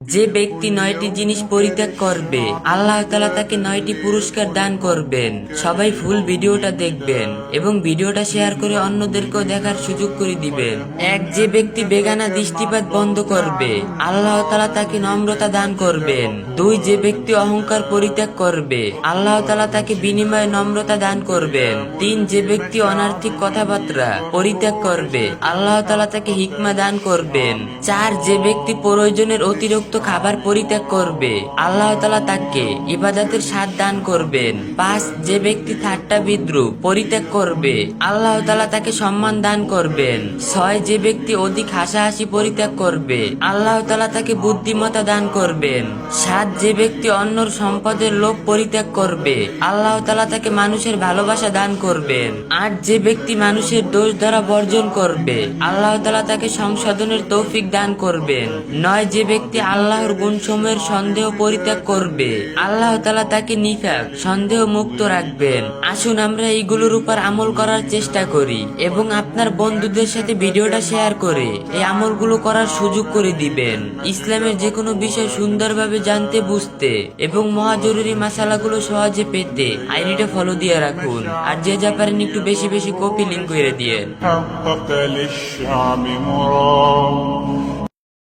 যে ব্যক্তি 9টি জিনিস পরিত্যাগ করবে আল্লাহ তাআলা তাকে 9টি পুরস্কার দান করবেন। সবাই ফুল ভিডিওটা দেখবেন এবং ভিডিওটা শেয়ার করে অন্যদেরকেও দেখার সুযোগ করে দিবেন। এক, যে ব্যক্তি বেগানা দৃষ্টিপাত বন্ধ করবে আল্লাহ তাআলা তাকে নম্রতা দান করবেন। 2, যে ব্যক্তি অহংকার পরিত্যাগ করবে আল্লাহ তাআলা তাকে বিনিময়ে নম্রতা দান করবেন। 3, যে ব্যক্তি অনার্থিক কথাবার্তা পরিত্যাগ করবে আল্লাহ তাআলা তাকে হিকমা দান করবেন। 4, যে ব্যক্তি প্রয়োজনের অতিরিক্ত খাবার পরিত্যাগ করবে আল্লাহ তাআলা তাকে ইবাদতের স্বাদ দান করবেন। 5, যে ব্যক্তি ঠাট্টা বিদ্রুপ পরিত্যাগ করবে আল্লাহ তাআলা তাকে সম্মান দান করবেন। 6, যে ব্যক্তি অধিক হাসাহাসি পরিত্যাগ করবে আল্লাহ তাআলা তাকে বুদ্ধিমত্তা দান করবেন। 7, যে ব্যক্তি অন্যর সম্পদের লোভ পরিত্যাগ করবে আল্লাহ তাআলা তাকে মানুষের ভালোবাসা দান করবেন। 8, যে ব্যক্তি মানুষের দোষ দ্বারা বর্জন করবে আল্লাহ তাআলা তাকে সংশোধনের তৌফিক দান করবেন। 9, যে ব্যক্তি আল্লাহর গুণসমূহের সন্দেহ পরিত্যাগ করবে আল্লাহ তাআলা তাকে নিফাক সন্দেহ মুক্ত রাখবেন। আসুন আমরা এইগুলোর উপর আমল করার চেষ্টা করি এবং আপনার বন্ধুদের সাথে ভিডিওটা শেয়ার করে এই আমলগুলো করার সুযোগ করে দিবেন। ইসলামের যে কোনো বিষয় সুন্দরভাবে জানতে, বুঝতে এবং মহা জরুরি মাসালাগুলো সহজে পেতে আইডিটা ফলো দিয়ে রাখুন। আর যে যা পারেন একটু বেশি বেশি কপি লিঙ্ক করে দিয়েন। حقق للشعب مرام